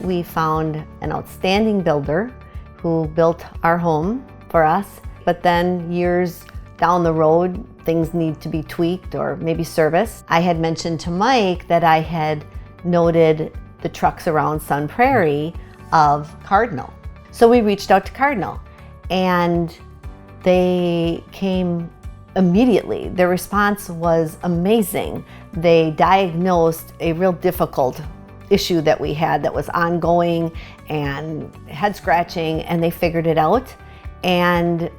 we found an outstanding builder who built our home for us. But then years down the road, things need to be tweaked or maybe serviced. I had mentioned to Mike that I had noted the trucks around Sun Prairie of Cardinal. So we reached out to Cardinal and they came immediately. Their response was amazing. They diagnosed a real difficult issue that we had that was ongoing and head scratching, and they figured it out. And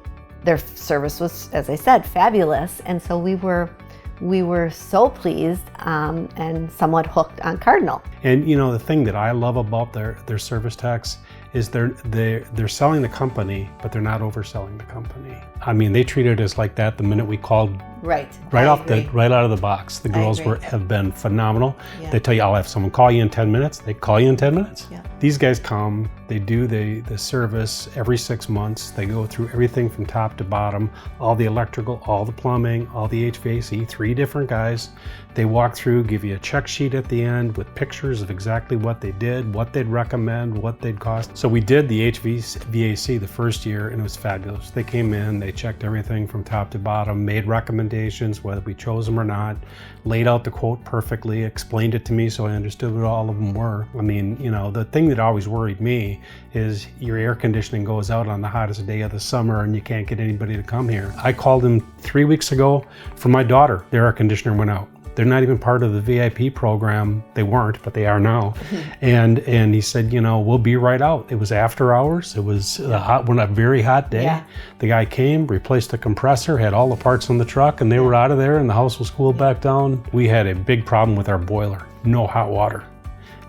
their service was, as I said, fabulous. And so we were so pleased and somewhat hooked on Cardinal. And you know, the thing that I love about their service techs is they're selling the company, but they're not overselling the company. I mean, they treated us like that the minute we called. Right out of the box. The girls have been phenomenal. Yeah. They tell you, I'll have someone call you in 10 minutes. They call you in 10 minutes. Yeah. These guys come, they do the service every 6 months. They go through everything from top to bottom, all the electrical, all the plumbing, all the HVAC, 3 different guys. They walk through, give you a check sheet at the end with pictures of exactly what they did, what they'd recommend, what they'd cost. So we did the HVAC the first year, and it was fabulous. They came in, they checked everything from top to bottom, made recommendations, whether we chose them or not, laid out the quote perfectly, explained it to me so I understood what all of them were. I mean, you know, the thing that always worried me is your air conditioning goes out on the hottest day of the summer and you can't get anybody to come here. I called them 3 weeks ago for my daughter. Their air conditioner went out. They're not even part of the VIP program. They weren't, but they are now. And he said, you know, we'll be right out. It was after hours. It was a very hot day. Yeah. The guy came, replaced the compressor, had all the parts on the truck, and they were out of there, and the house was cooled back down. We had a big problem with our boiler, no hot water.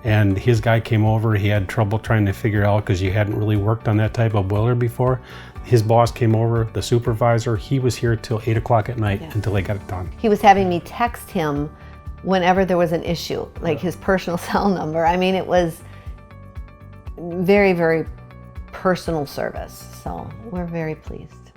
And his guy came over. He had trouble trying to figure out, because you hadn't really worked on that type of boiler before. His boss came over, the supervisor. He was here till 8 o'clock at night until they got it done. He was having me text him whenever there was an issue, like his personal cell number. I mean, it was very, very personal service. So we're very pleased.